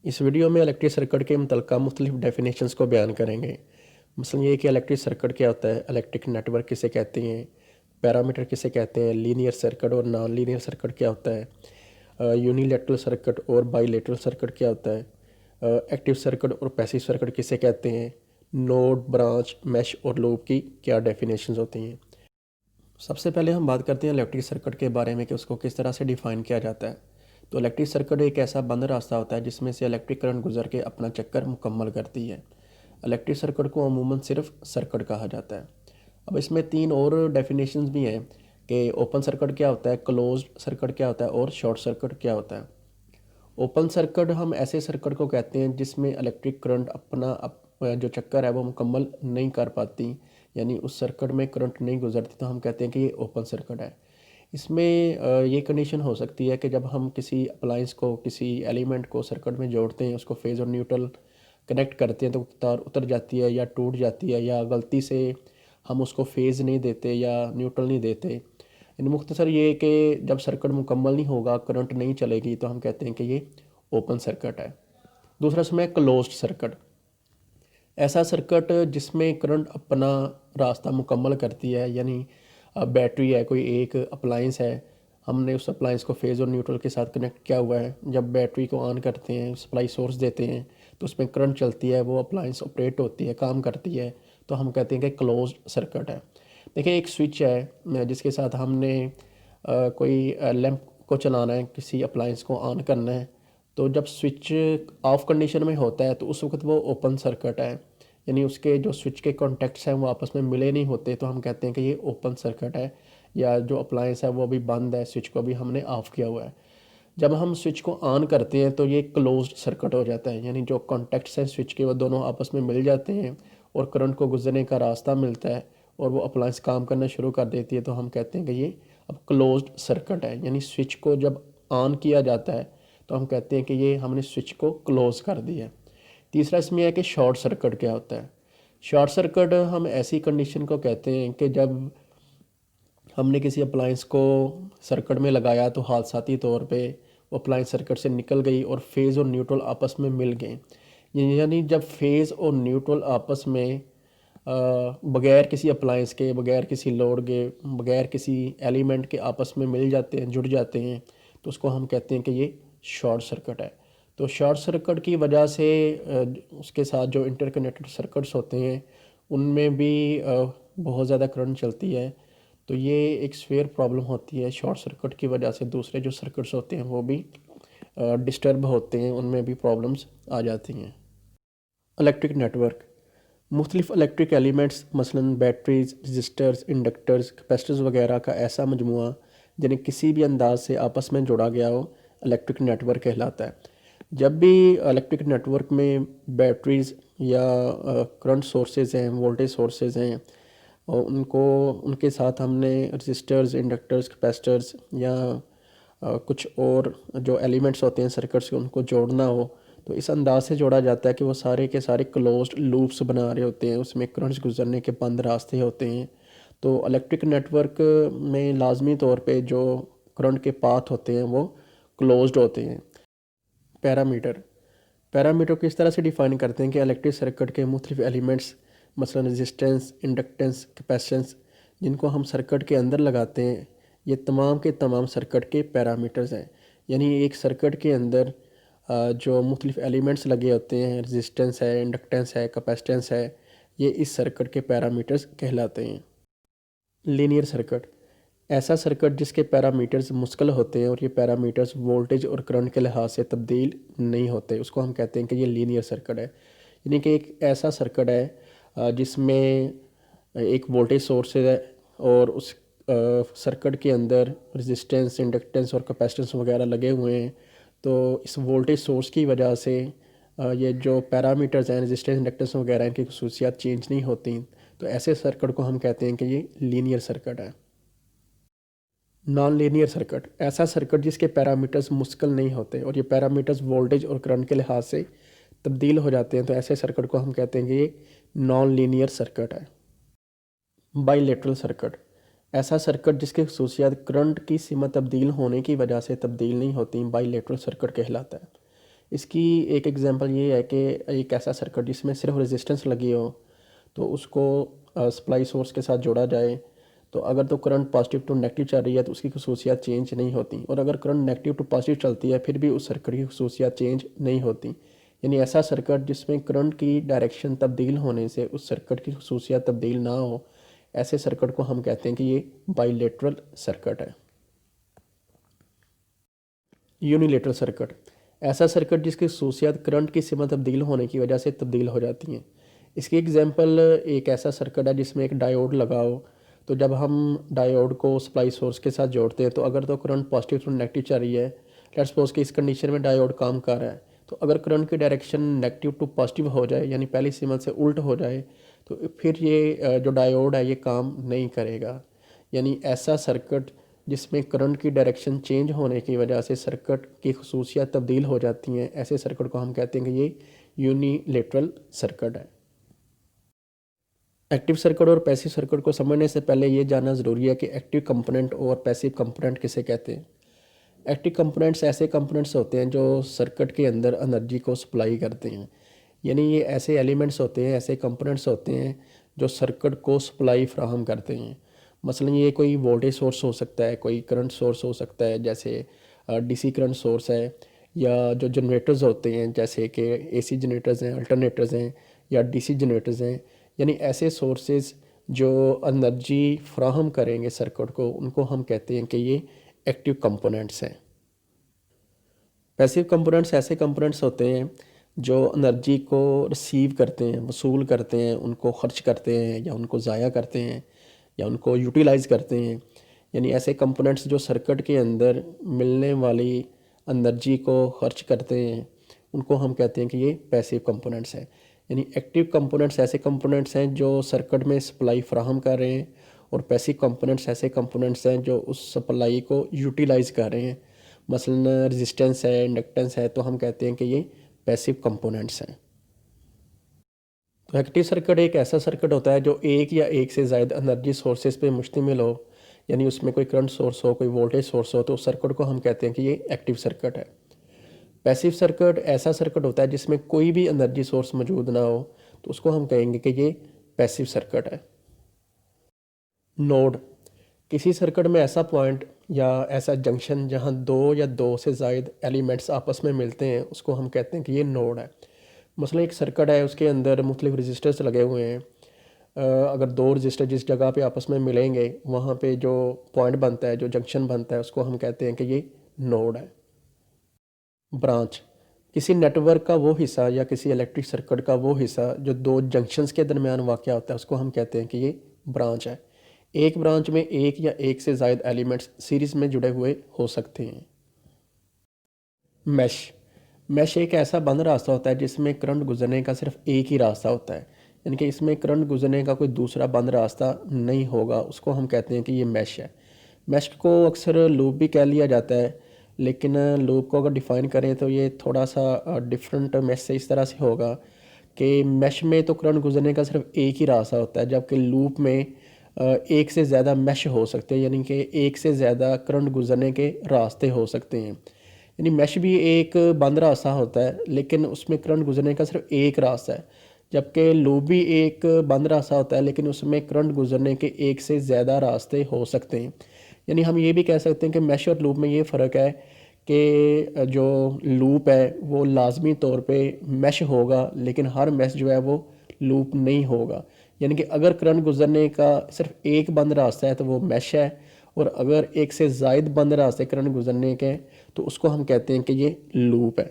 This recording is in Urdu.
اس ویڈیو میں الیکٹرک سرکٹ کے متعلقہ مختلف ڈیفینیشنز کو بیان کریں گے۔ مثلا یہ کہ الیکٹرک سرکٹ کیا ہوتا ہے، الیکٹرک نیٹ ورک کسے کہتے ہیں، پیرامیٹر کسے کہتے ہیں، لینئر سرکٹ اور نان لینئر سرکٹ کیا ہوتا ہے، یونیلیٹرل سرکٹ اور بائی لیٹرل سرکٹ کیا ہوتا ہے، ایکٹیو سرکٹ اور پیسیو سرکٹ کسے کہتے ہیں، نوڈ، برانچ، میش اور لوپ کی کیا ڈیفینیشنز ہوتی ہیں۔ سب سے پہلے ہم بات کرتے ہیں الیکٹرک سرکٹ کے بارے میں کہ اس کو کس طرح سے ڈیفائن کیا جاتا ہے۔ تو الیکٹرک سرکٹ ایک ایسا بند راستہ ہوتا ہے جس میں سے الیکٹرک کرنٹ گزر کے اپنا چکر مکمل کرتی ہے۔ الیکٹرک سرکٹ کو عموماً صرف سرکٹ کہا جاتا ہے۔ اب اس میں تین اور ڈیفینیشنز بھی ہیں کہ اوپن سرکٹ کیا ہوتا ہے، کلوزڈ سرکٹ کیا ہوتا ہے اور شارٹ سرکٹ کیا ہوتا ہے۔ اوپن سرکٹ ہم ایسے سرکٹ کو کہتے ہیں جس میں الیکٹرک کرنٹ اپنا جو چکر ہے وہ مکمل نہیں کر پاتی، یعنی اس سرکٹ میں کرنٹ نہیں گزرتی، تو ہم کہتے ہیں کہ یہ اوپن سرکٹ ہے۔ اس میں یہ کنڈیشن ہو سکتی ہے کہ جب ہم کسی اپلائنس کو، کسی ایلیمنٹ کو سرکٹ میں جوڑتے ہیں، اس کو فیز اور نیوٹرل کنیکٹ کرتے ہیں تو تار اتر جاتی ہے یا ٹوٹ جاتی ہے، یا غلطی سے ہم اس کو فیز نہیں دیتے یا نیوٹرل نہیں دیتے۔ یعنی مختصر یہ کہ جب سرکٹ مکمل نہیں ہوگا، کرنٹ نہیں چلے گی، تو ہم کہتے ہیں کہ یہ اوپن سرکٹ ہے۔ دوسرا اس میں کلوزڈ سرکٹ، ایسا سرکٹ جس میں کرنٹ اپنا راستہ مکمل کرتی ہے، یعنی بیٹری ہے، کوئی ایک اپلائنس ہے، ہم نے اس اپلائنس کو فیز اور نیوٹرل کے ساتھ کنیکٹ کیا ہوا ہے، جب بیٹری کو آن کرتے ہیں، سپلائی سورس دیتے ہیں تو اس میں کرنٹ چلتی ہے، وہ اپلائنس آپریٹ ہوتی ہے، کام کرتی ہے، تو ہم کہتے ہیں کہ کلوزڈ سرکٹ ہے۔ دیکھیں ایک سوئچ ہے جس کے ساتھ ہم نے کوئی لیمپ کو چلانا ہے، کسی اپلائنس کو آن کرنا ہے، تو جب سوئچ آف کنڈیشن میں ہوتا ہے تو اس وقت وہ اوپن سرکٹ ہے، یعنی اس کے جو سوئچ کے کانٹیکٹس ہیں وہ آپس میں ملے نہیں ہوتے، تو ہم کہتے ہیں کہ یہ اوپن سرکٹ ہے، یا جو اپلائنس ہے وہ بھی بند ہے، سوئچ کو بھی ہم نے آف کیا ہوا ہے۔ جب ہم سوئچ کو آن کرتے ہیں تو یہ کلوزڈ سرکٹ ہو جاتا ہے، یعنی جو کانٹیکٹس ہیں سوئچ کے وہ دونوں آپس میں مل جاتے ہیں اور کرنٹ کو گزرنے کا راستہ ملتا ہے اور وہ اپلائنس کام کرنا شروع کر دیتی ہے، تو ہم کہتے ہیں کہ یہ اب کلوزڈ سرکٹ ہے، یعنی سوئچ کو جب آن کیا جاتا ہے تو ہم کہتے ہیں کہ یہ ہم نے سوئچ کو کلوز کر دیا ہے۔ تیسرا اس میں ہے کہ شارٹ سرکٹ کیا ہوتا ہے۔ شارٹ سرکٹ ہم ایسی کنڈیشن کو کہتے ہیں کہ جب ہم نے کسی اپلائنس کو سرکٹ میں لگایا تو حادثاتی طور پہ وہ اپلائنس سرکٹ سے نکل گئی اور فیز اور نیوٹرل آپس میں مل گئے، یعنی جب فیز اور نیوٹرل آپس میں بغیر کسی اپلائنس کے، بغیر کسی لوڈ کے، بغیر کسی ایلیمنٹ کے آپس میں مل جاتے ہیں، جڑ جاتے ہیں، تو اس کو ہم کہتے ہیں کہ یہ شارٹ سرکٹ ہے۔ تو شارٹ سرکٹ کی وجہ سے اس کے ساتھ جو انٹر کنیکٹڈ سرکٹس ہوتے ہیں ان میں بھی بہت زیادہ کرنٹ چلتی ہے، تو یہ ایک سویئر پرابلم ہوتی ہے۔ شارٹ سرکٹ کی وجہ سے دوسرے جو سرکٹس ہوتے ہیں وہ بھی ڈسٹرب ہوتے ہیں، ان میں بھی پرابلمس آ جاتی ہیں۔ الیکٹرک نیٹ ورک، مختلف الیکٹرک ایلیمنٹس مثلاً بیٹریز، رجسٹرز، انڈکٹرز، کیپیسٹرز وغیرہ کا ایسا مجموعہ جنہیں کسی بھی انداز سے آپس میں جوڑا گیا ہو، الیکٹرک نیٹ ورک کہلاتا ہے۔ جب بھی الیکٹرک نیٹ ورک میں بیٹریز یا کرنٹ سورسز ہیں، وولٹیج سورسز ہیں، اور ان کے ساتھ ہم نے رجسٹرز، انڈکٹرز، کیپیسٹرز یا کچھ اور جو ایلیمنٹس ہوتے ہیں سرکٹس کے، ان کو جوڑنا ہو تو اس انداز سے جوڑا جاتا ہے کہ وہ سارے کے سارے کلوزڈ لوپس بنا رہے ہوتے ہیں، اس میں کرنٹس گزرنے کے بند راستے ہوتے ہیں۔ تو الیکٹرک نیٹ ورک میں لازمی طور پہ جو کرنٹ کے پاتھ ہوتے ہیں وہ کلوزڈ ہوتے ہیں۔ پیرامیٹر کو اس طرح سے ڈیفائن کرتے ہیں کہ الیکٹرک سرکٹ کے مختلف ایلیمنٹس مثلا رزسٹنس، انڈکٹنس، کیپیسٹنس جن کو ہم سرکٹ کے اندر لگاتے ہیں، یہ تمام کے تمام سرکٹ کے پیرامیٹرز ہیں۔ یعنی ایک سرکٹ کے اندر جو مختلف ایلیمنٹس لگے ہوتے ہیں، رزسٹنس ہے، انڈکٹنس ہے، کیپیسٹنس ہے، یہ اس سرکٹ کے پیرامیٹرز کہلاتے ہیں۔ لینئر سرکٹ، ایسا سرکٹ جس کے پیرامیٹرز مسکل ہوتے ہیں اور یہ پیرامیٹرز وولٹیج اور کرنٹ کے لحاظ سے تبدیل نہیں ہوتے، اس کو ہم کہتے ہیں کہ یہ لینئر سرکٹ ہے۔ یعنی کہ ایک ایسا سرکٹ ہے جس میں ایک وولٹیج سورس ہے اور اس سرکٹ کے اندر رزسٹنس، انڈکٹنس اور کیپیسٹنس وغیرہ لگے ہوئے ہیں، تو اس وولٹیج سورس کی وجہ سے یہ جو پیرامیٹرز ہیں، رزسٹنس، انڈکٹنس وغیرہ، ان کی خصوصیات چینج نہیں ہوتی، تو ایسے سرکٹ کو ہم کہتے ہیں کہ یہ لینئر سرکٹ ہے۔ نان لینئر سرکٹ، ایسا سرکٹ جس کے پیرامیٹرز مسکل نہیں ہوتے اور یہ پیرامیٹرز وولٹیج اور کرنٹ کے لحاظ سے تبدیل ہو جاتے ہیں، تو ایسے سرکٹ کو ہم کہتے ہیں کہ یہ نان لینئر سرکٹ ہے۔ بائی لیٹرل سرکٹ، ایسا سرکٹ جس کی خصوصیات کرنٹ کی سمت تبدیل ہونے کی وجہ سے تبدیل نہیں ہوتی، بائی لیٹرل سرکٹ کہلاتا ہے۔ اس کی ایک ایگزامپل یہ ہے کہ ایک ایسا سرکٹ جس میں صرف ریزسٹنس لگی ہو تو اس کو سپلائی سورس کے ساتھ جوڑا جائے، تو اگر تو کرنٹ پازیٹیو ٹو نیگیٹو چل رہی ہے تو اس کی خصوصیات چینج نہیں ہوتی، اور اگر کرنٹ نیگیٹو ٹو پازیٹیو چلتی ہے پھر بھی اس سرکٹ کی خصوصیات چینج نہیں ہوتی. یعنی ایسا سرکٹ جس میں کرنٹ کی ڈائریکشن تبدیل ہونے سے اس سرکٹ کی خصوصیات تبدیل نہ ہو، ایسے سرکٹ کو ہم کہتے ہیں کہ یہ بائی لیٹرل سرکٹ ہے. یونیلیٹرل سرکٹ، ایسا سرکٹ جس کی خصوصیات کرنٹ کی سمت تبدیل ہونے کی وجہ سے تبدیل ہو جاتی ہیں. اس کی ایگزامپل ایک ایسا سرکٹ ہے جس میں ایک ڈائیوڈ لگا ہو، تو جب ہم ڈائیوڈ کو سپلائی سورس کے ساتھ جوڑتے ہیں تو اگر تو کرنٹ پازیٹیو ٹو نیگیٹو چل رہی ہے، لیٹس سپوز کہ اس کنڈیشن میں ڈائیوڈ کام کر رہا ہے، تو اگر کرنٹ کی ڈائریکشن نیگیٹو ٹو پازیٹیو ہو جائے یعنی پہلی سمت سے الٹ ہو جائے تو پھر یہ جو ڈائیوڈ ہے یہ کام نہیں کرے گا. یعنی ایسا سرکٹ جس میں کرنٹ کی ڈائریکشن چینج ہونے کی وجہ سے سرکٹ کی خصوصیات تبدیل ہو جاتی ہیں، ایسے سرکٹ کو ہم کہتے ہیں کہ یہ یونیلیٹرل سرکٹ ہے. ایکٹیو سرکٹ اور پیسیو سرکٹ کو سمجھنے سے پہلے یہ جاننا ضروری ہے کہ ایکٹیو کمپوننٹ اور پیسیو کمپوننٹ کسے کہتے ہیں. ایکٹیو کمپوننٹس ایسے کمپوننٹس ہوتے ہیں جو سرکٹ کے اندر انرجی کو سپلائی کرتے ہیں. یعنی یہ ایسے ایلیمنٹس ہوتے ہیں، ایسے کمپوننٹس ہوتے ہیں جو سرکٹ کو سپلائی فراہم کرتے ہیں. مثلا یہ کوئی وولٹیج سورس ہو سکتا ہے، کوئی کرنٹ سورس ہو سکتا ہے جیسے ڈی سی کرنٹ سورس ہے، یا جو جنریٹرز ہوتے ہیں جیسے کہ اے سی جنریٹرز ہیں، الٹرنیٹرز ہیں، یا ڈی سی جنریٹرز ہیں. یعنی ایسے سورسز جو انرجی فراہم کریں گے سرکٹ کو، ان کو ہم کہتے ہیں کہ یہ ایکٹیو کمپوننٹس ہیں. پیسیو کمپوننٹس ایسے کمپوننٹس ہوتے ہیں جو انرجی کو ریسیو کرتے ہیں، وصول کرتے ہیں، ان کو خرچ کرتے ہیں یا ان کو ضائع کرتے ہیں یا ان کو یوٹیلائز کرتے ہیں. یعنی ایسے کمپوننٹس جو سرکٹ کے اندر ملنے والی انرجی کو خرچ کرتے ہیں، ان کو ہم کہتے ہیں کہ یہ پیسیو کمپوننٹس ہیں. یعنی ایکٹیو کمپوننٹس ایسے کمپوننٹس ہیں جو سرکٹ میں سپلائی فراہم کر رہے ہیں، اور پیسیو کمپوننٹس ایسے کمپوننٹس ہیں جو اس سپلائی کو یوٹیلائز کر رہے ہیں. مثلا ریزسٹنس ہے، انڈکٹنس ہے، تو ہم کہتے ہیں کہ یہ پیسیو کمپوننٹس ہیں. تو ایکٹیو سرکٹ ایک ایسا سرکٹ ہوتا ہے جو ایک یا ایک سے زائد انرجی سورسز پہ مشتمل ہو، یعنی اس میں کوئی کرنٹ سورس ہو، کوئی وولٹیج سورس ہو، تو اس سرکٹ کو ہم کہتے ہیں کہ یہ ایکٹیو سرکٹ ہے. پیسیو سرکٹ ایسا سرکٹ ہوتا ہے جس میں کوئی بھی انرجی سورس موجود نہ ہو، تو اس کو ہم کہیں گے کہ یہ پیسیو سرکٹ ہے. نوڈ، کسی سرکٹ میں ایسا پوائنٹ یا ایسا جنکشن جہاں دو یا دو سے زائد ایلیمنٹس آپس میں ملتے ہیں، اس کو ہم کہتے ہیں کہ یہ نوڈ ہے. مثلا ایک سرکٹ ہے، اس کے اندر مختلف رجسٹرز لگے ہوئے ہیں. اگر دو رجسٹر جس جگہ پہ آپس میں ملیں گے، وہاں پہ جو پوائنٹ بنتا ہے، جو جنکشن بنتا ہے، اس کو ہم کہتے ہیں کہ یہ نوڈ ہے. برانچ، کسی نیٹ ورک کا وہ حصہ یا کسی الیکٹرک سرکٹ کا وہ حصہ جو دو جنکشنز کے درمیان واقع ہوتا ہے، اس کو ہم کہتے ہیں کہ یہ برانچ ہے. ایک برانچ میں ایک یا ایک سے زائد ایلیمنٹس سیریز میں جڑے ہوئے ہو سکتے ہیں. میش ایک ایسا بند راستہ ہوتا ہے جس میں کرنٹ گزرنے کا صرف ایک ہی راستہ ہوتا ہے، یعنی کہ اس میں کرنٹ گزرنے کا کوئی دوسرا بند راستہ نہیں ہوگا. اس کو ہم کہتے ہیں کہ یہ میش ہے. میش کو اکثر لوپ بھی کہہ لیا جاتا ہے، لیکن لوپ کو اگر ڈیفائن کریں تو یہ تھوڑا سا ڈفرینٹ میش سے اس طرح سے ہوگا کہ میش میں تو کرنٹ گزرنے کا صرف ایک ہی راستہ ہوتا ہے، جبکہ لوپ میں ایک سے زیادہ میش ہو سکتے ہیں، یعنی کہ ایک سے زیادہ کرنٹ گزرنے کے راستے ہو سکتے ہیں. یعنی میش بھی ایک بند راستہ ہوتا ہے، لیکن اس میں کرنٹ گزرنے کا صرف ایک راستہ ہے، جبکہ لوپ بھی ایک بند راستہ ہوتا ہے، لیکن اس میں کرنٹ گزرنے کے ایک سے زیادہ راستے ہو سکتے ہیں. یعنی ہم یہ بھی کہہ سکتے ہیں کہ میش اور لوپ میں یہ فرق ہے کہ جو لوپ ہے وہ لازمی طور پہ میش ہوگا، لیکن ہر میش جو ہے وہ لوپ نہیں ہوگا. یعنی کہ اگر کرنٹ گزرنے کا صرف ایک بند راستہ ہے تو وہ میش ہے، اور اگر ایک سے زائد بند راستے کرنٹ گزرنے کے تو اس کو ہم کہتے ہیں کہ یہ لوپ ہے.